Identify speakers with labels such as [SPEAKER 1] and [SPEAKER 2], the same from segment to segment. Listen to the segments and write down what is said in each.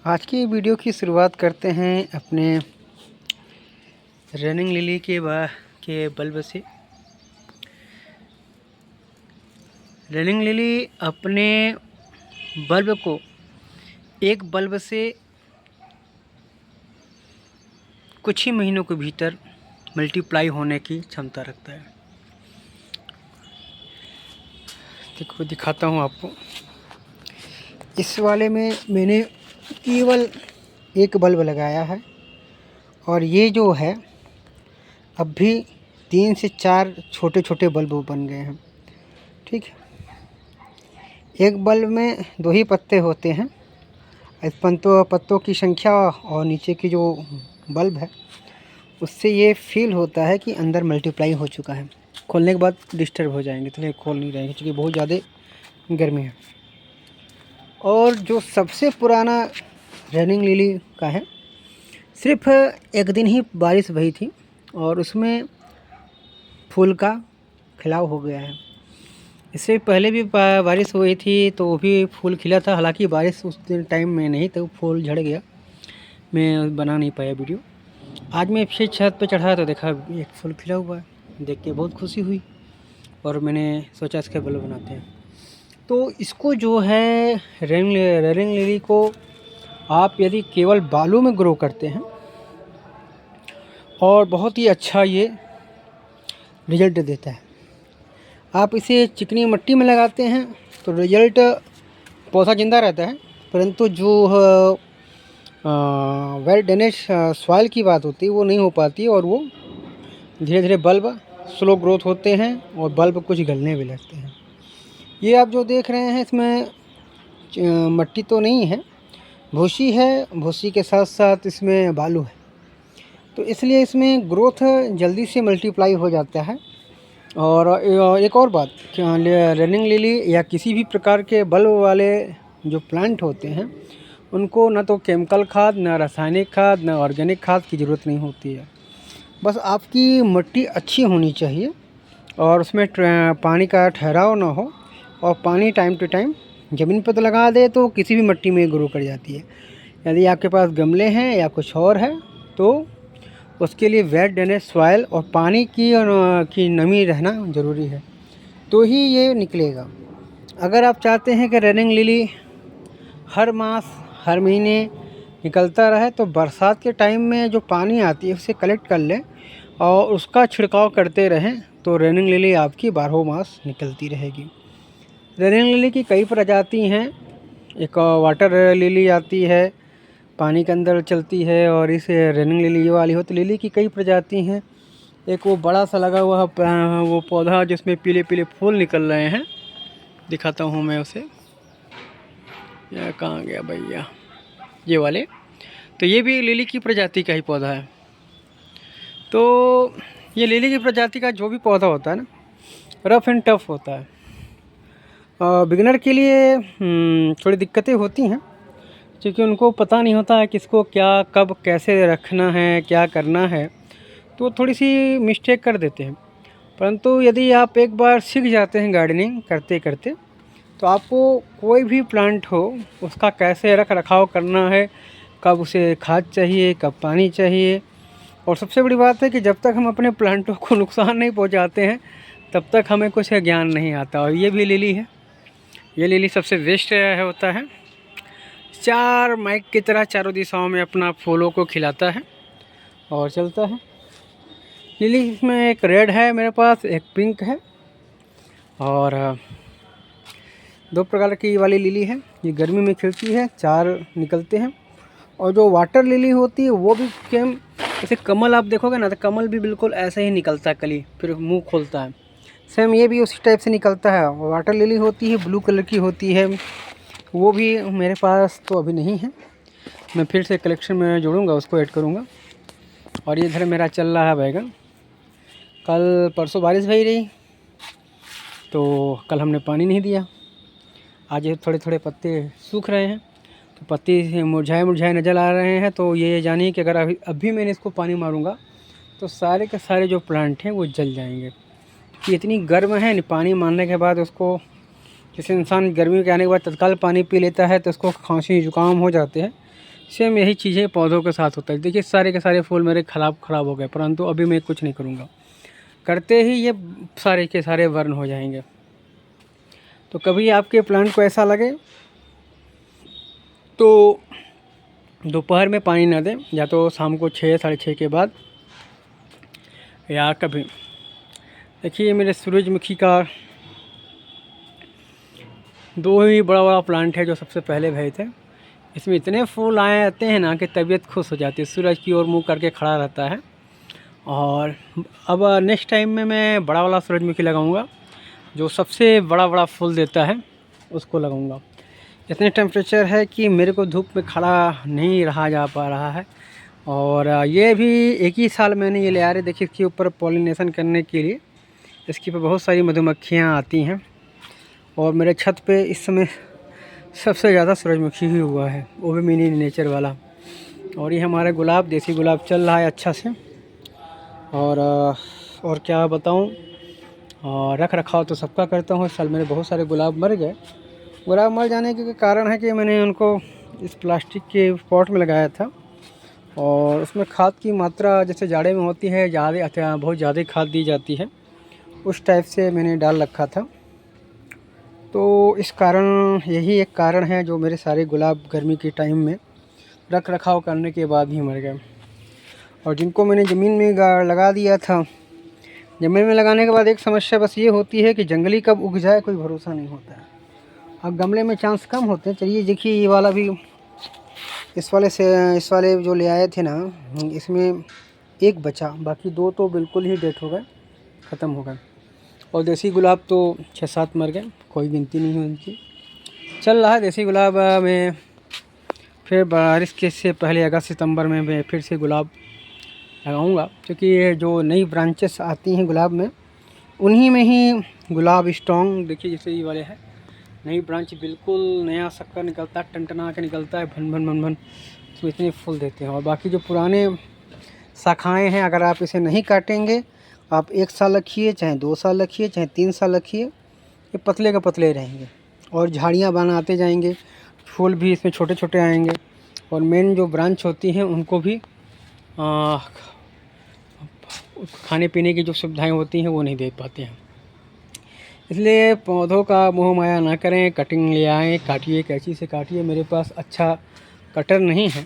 [SPEAKER 1] आज की वीडियो की शुरुआत करते हैं अपने रनिंग लिली के बल्ब से। रनिंग लिली अपने बल्ब को एक बल्ब से कुछ ही महीनों के भीतर मल्टीप्लाई होने की क्षमता रखता है। देखो दिखाता हूँ आपको। इस वाले में मैंने केवल एक बल्ब लगाया है और ये जो है अब भी 3 से 4 छोटे छोटे बल्ब बन गए हैं। ठीक है, एक बल्ब में 2 ही पत्ते होते हैं। इस पत्तों की संख्या और नीचे की जो बल्ब है उससे ये फील होता है कि अंदर मल्टीप्लाई हो चुका है। खोलने के बाद डिस्टर्ब हो जाएंगे, तो खोल नहीं रहेंगे क्योंकि बहुत ज़्यादा गर्मी है। और जो सबसे पुराना रनिंग लिली का है, सिर्फ एक दिन ही बारिश भई थी और उसमें फूल का खिलाव हो गया है। इससे पहले भी बारिश हुई थी तो वो भी फूल खिला था। हालांकि बारिश उस दिन टाइम में नहीं तो फूल झड़ गया, मैं बना नहीं पाया वीडियो। आज मैं फिर छत पे चढ़ा तो देखा एक फूल खिला हुआ है, देख के बहुत खुशी हुई और मैंने सोचा इसके बल्ब बनाते हैं। तो इसको जो है रनिंग लिली को आप यदि केवल बालू में ग्रो करते हैं और बहुत ही अच्छा ये रिजल्ट देता है। आप इसे चिकनी मिट्टी में लगाते हैं तो रिजल्ट पौधा जिंदा रहता है, परंतु जो वेल ड्रेनेज सॉइल की बात होती है वो नहीं हो पाती और वो धीरे धीरे बल्ब स्लो ग्रोथ होते हैं और बल्ब कुछ गलने भी लगते हैं। ये आप जो देख रहे हैं इसमें मिट्टी तो नहीं है, भूसी है। भूसी के साथ साथ इसमें बालू है, तो इसलिए इसमें ग्रोथ जल्दी से मल्टीप्लाई हो जाता है। और एक और बात, रनिंग लिली या किसी भी प्रकार के बल्ब वाले जो प्लांट होते हैं उनको न तो केमिकल खाद, न रासायनिक खाद, न ऑर्गेनिक खाद की ज़रूरत नहीं होती है। बस आपकी मिट्टी अच्छी होनी चाहिए और उसमें पानी का ठहराव ना हो, और पानी टाइम टू टाइम ज़मीन पर तो लगा दे तो किसी भी मिट्टी में ग्रो कर जाती है। यदि आपके पास गमले हैं या कुछ और है तो उसके लिए वेट ड्रेनेज सॉइल और पानी की नमी रहना ज़रूरी है, तो ही ये निकलेगा। अगर आप चाहते हैं कि रनिंग लिली हर मास हर महीने निकलता रहे तो बरसात के टाइम में जो पानी आती है उसे कलेक्ट कर लें और उसका छिड़काव करते रहें, तो रनिंग लिली आपकी 12 मास निकलती रहेगी। रनिंग लिली की कई प्रजाति हैं। एक वाटर लिली आती है, पानी के अंदर चलती है, और इस रनिंग लिली ये वाली हो तो लिली की कई प्रजाति हैं। एक वो बड़ा सा लगा हुआ वो पौधा जिसमें पीले पीले फूल निकल रहे हैं, दिखाता हूँ मैं उसे। यह कहाँ गया भैया, ये वाले। तो ये भी लिली की प्रजाति का ही पौधा है। तो ये लिली की प्रजाति का जो भी पौधा होता है ना, रफ एंड टफ होता है। बिगिनर के लिए थोड़ी दिक्कतें होती हैं क्योंकि उनको पता नहीं होता है किसको क्या कब कैसे रखना है, क्या करना है, तो थोड़ी सी मिस्टेक कर देते हैं। परंतु यदि आप एक बार सीख जाते हैं गार्डनिंग करते करते, तो आपको कोई भी प्लांट हो उसका कैसे रख रखाव करना है, कब उसे खाद चाहिए, कब पानी चाहिए। और सबसे बड़ी बात है कि जब तक हम अपने प्लांटों को नुकसान नहीं पहुंचाते हैं तब तक हमें कुछ ज्ञान नहीं आता। और ये भी लिली है, ये लिली सबसे बेस्ट होता है। 4 माइक की तरह चारों दिशाओं में अपना फूलों को खिलाता है और चलता है। लिली इसमें एक रेड है मेरे पास, एक पिंक है, और 2 प्रकार की वाली लिली है। ये गर्मी में खिलती है, 4 निकलते हैं। और जो वाटर लिली होती है वो भी सेम, जैसे कमल आप देखोगे ना तो कमल भी बिल्कुल ऐसे ही निकलता है, कली फिर मुंह खोलता है, सेम ये भी उसी टाइप से निकलता है। वाटर लिली होती है, ब्लू कलर की होती है, वो भी मेरे पास तो अभी नहीं है, मैं फिर से कलेक्शन में जोड़ूंगा, उसको ऐड करूंगा। और ये इधर मेरा चल रहा है बैगन। कल परसों बारिश भई रही तो कल हमने पानी नहीं दिया। आज ये थोड़े थोड़े पत्ते सूख रहे हैं, तो पत्ते मुरझाए मुरझाए नज़र आ रहे हैं। तो ये जानिए कि अगर अभी मैंने इसको पानी मारूंगा तो सारे के सारे जो प्लांट हैं वो जल जाएंगे, कि इतनी गर्म है। पानी मारने के बाद उसको, जैसे इंसान गर्मी के आने के बाद तत्काल पानी पी लेता है तो उसको खांसी जुकाम हो जाते हैं, सेम यही चीज़ें पौधों के साथ होता है। देखिए सारे के सारे फूल मेरे ख़राब हो गए, परंतु अभी मैं कुछ नहीं करूँगा, करते ही ये सारे के सारे वर्ण हो जाएंगे। तो कभी आपके प्लांट को ऐसा लगे तो दोपहर में पानी ना दें, या तो शाम को 6 साढ़े 6 के बाद, या कभी। देखिए मेरे सूरजमुखी का 2 ही बड़ा बड़ा प्लांट है जो सबसे पहले भरे थे। इसमें इतने फूल आए आते हैं ना कि तबीयत खुश हो जाती है, सूरज की ओर मुँह करके खड़ा रहता है। और अब नेक्स्ट टाइम में मैं बड़ा वाला सूरजमुखी लगाऊंगा, जो सबसे बड़ा बड़ा फूल देता है उसको लगाऊंगा। इतने टेम्परेचर है कि मेरे को धूप में खड़ा नहीं रहा जा पा रहा है। और ये भी एक ही साल मैंने ये ले आ रहे, देखिए इसके ऊपर पॉलिनेशन करने के लिए इसके ऊपर बहुत सारी मधुमक्खियाँ आती हैं। और मेरे छत पे इस समय सबसे ज़्यादा सूरजमुखी ही हुआ है, वो भी मिनी नेचर वाला। और ये हमारा गुलाब, देसी गुलाब चल रहा है अच्छा से। और क्या बताऊं, रख रखाव तो सबका करता हूँ। इस साल मेरे बहुत सारे गुलाब मर गए। गुलाब मर जाने के कारण है कि मैंने उनको इस प्लास्टिक के पॉट में लगाया था, और उसमें खाद की मात्रा जैसे जाड़े में होती है ज़्यादा, बहुत ज़्यादा खाद दी जाती है, उस टाइप से मैंने डाल रखा था। तो इस कारण, यही एक कारण है जो मेरे सारे गुलाब गर्मी के टाइम में रख रखाव करने के बाद ही मर गए। और जिनको मैंने ज़मीन में लगा दिया था, ज़मीन में लगाने के बाद एक समस्या बस ये होती है कि जंगली कब उग जाए कोई भरोसा नहीं होता है। अब गमले में चांस कम होते हैं। चलिए देखिए ये वाला भी, इस वाले जो ले आए थे ना, इसमें एक बचा, बाकी 2 तो बिल्कुल ही डेड हो गए, ख़त्म हो गए। और देसी गुलाब तो 6-7 मर गए, कोई गिनती नहीं है उनकी। चल रहा है देसी गुलाब में। फिर बारिश के से पहले अगस्त सितंबर में मैं फिर से गुलाब लगाऊंगा, क्योंकि ये जो नई ब्रांचेस आती हैं गुलाब में, उन्हीं में ही गुलाब स्ट्रॉन्ग, देखिए जैसे ये वाले हैं, नई ब्रांच बिल्कुल नया शक्कर निकलता है, टनटना के निकलता है, भन भन भन भन, तो इतने फूल देते हैं। और बाकी जो पुराने शाखाएं हैं, अगर आप इसे नहीं काटेंगे, आप 1 साल रखिए, चाहे 2 साल रखिए, चाहे 3 साल रखिए, ये पतले का पतले रहेंगे और झाड़ियाँ बनाते जाएंगे, फूल भी इसमें छोटे छोटे आएंगे। और मेन जो ब्रांच होती हैं उनको भी खाने पीने की जो सुविधाएं होती हैं वो नहीं दे पाते हैं। इसलिए पौधों का मोह माया ना करें, कटिंग ले आएँ, काटिए, कैंची से काटिए। मेरे पास अच्छा कटर नहीं है,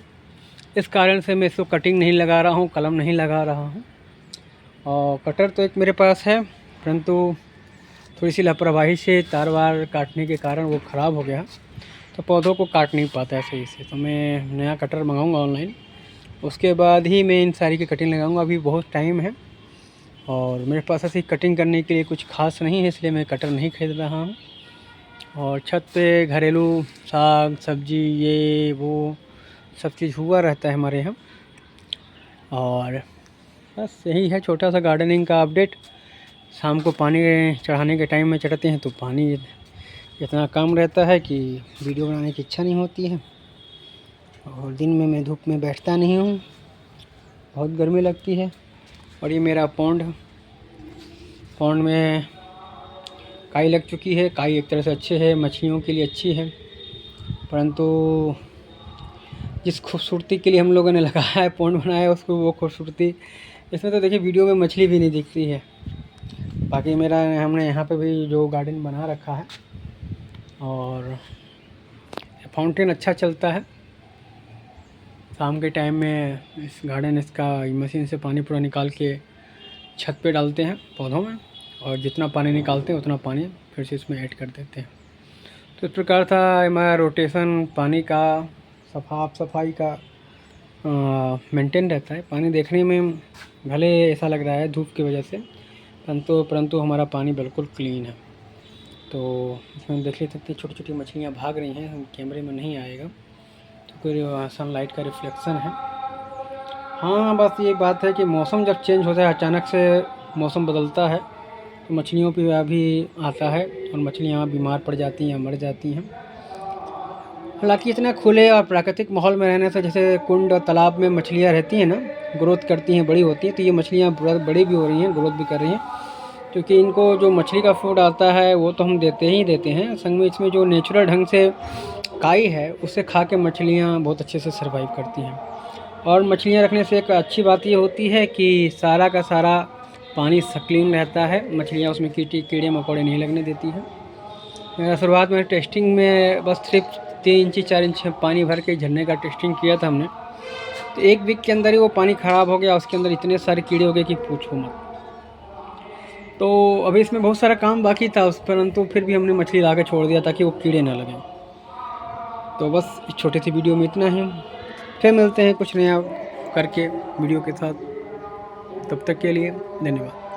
[SPEAKER 1] इस कारण से मैं इसको कटिंग नहीं लगा रहा हूँ, कलम नहीं लगा रहा हूँ। और कटर तो एक मेरे पास है, परंतु थोड़ी सी लापरवाही से तार वार काटने के कारण वो ख़राब हो गया, तो पौधों को काट नहीं पाता है सही से। तो मैं नया कटर मंगाऊंगा ऑनलाइन, उसके बाद ही मैं इन सारी की कटिंग लगाऊंगा। अभी बहुत टाइम है और मेरे पास ऐसी कटिंग करने के लिए कुछ खास नहीं है, इसलिए मैं कटर नहीं खरीद रहा हूँ। और छत पे घरेलू साग सब्जी ये वो सब चीज़ हुआ रहता है हमारे यहाँ। और बस यही है छोटा सा गार्डनिंग का अपडेट। शाम को पानी चढ़ाने के टाइम में चढ़ते हैं तो पानी इतना कम रहता है कि वीडियो बनाने की इच्छा नहीं होती है। और दिन में मैं धूप में बैठता नहीं हूँ, बहुत गर्मी लगती है। और ये मेरा पौंड में काई लग चुकी है। काई एक तरह से अच्छे है, मछलियों के लिए अच्छी है, परंतु जिस खूबसूरती के लिए हम लोगों ने लगाया है, पौंड बनाया है, उसको वो खूबसूरती इसमें तो देखिए वीडियो में मछली भी नहीं दिखती है। बाकी हमने यहाँ पे भी जो गार्डन बना रखा है, और फाउंटेन अच्छा चलता है। शाम के टाइम में इस गार्डन इसका मशीन से पानी पूरा निकाल के छत पे डालते हैं पौधों में, और जितना पानी निकालते हैं उतना पानी फिर से इसमें ऐड कर देते हैं। तो इस प्रकार था हमारा रोटेशन, पानी का साफ सफाई का मेंटेन रहता है। पानी देखने में भले ऐसा लग रहा है धूप की वजह से, परंतु हमारा पानी बिल्कुल क्लीन है। तो इसमें देख सकते छोटी छोटी मछलियाँ भाग रही हैं, कैमरे में नहीं आएगा तो फिर सनलाइट का रिफ्लेक्शन है। हाँ बस ये बात है कि मौसम जब चेंज होता है, अचानक से मौसम बदलता है, तो मछलियों पे भी आता है और मछलियाँ बीमार पड़ जाती हैं, मर जाती हैं। हालांकि इतना खुले और प्राकृतिक माहौल में रहने से, जैसे कुंड और तालाब में मछलियाँ रहती हैं ना, ग्रोथ करती हैं, बड़ी होती हैं, तो ये मछलियाँ बड़ी भी हो रही हैं, ग्रोथ भी कर रही हैं, क्योंकि इनको जो मछली का फूड आता है वो तो हम देते ही देते हैं, संग में इसमें जो नेचुरल ढंग से काई है उसे खा के मछलियाँ बहुत अच्छे से सर्वाइव करती हैं। और मछलियाँ रखने से एक अच्छी बात ये होती है कि सारा का सारा पानी क्लीन रहता है, मछलियाँ उसमें कीड़े मकोड़े नहीं लगने देती हैं। शुरुआत में टेस्टिंग में बस सिर्फ 3 इंची 4 इंच पानी भर के झरने का टेस्टिंग किया था हमने, तो 1 वीक के अंदर ही वो पानी ख़राब हो गया, उसके अंदर इतने सारे कीड़े हो गए कि पूछो मत। तो अभी इसमें बहुत सारा काम बाकी था उस परंतु फिर भी हमने मछली ला के छोड़ दिया ताकि वो कीड़े ना लगें। तो बस इस छोटी सी वीडियो में इतना ही, फिर मिलते हैं कुछ नया करके वीडियो के साथ। तब तक के लिए धन्यवाद।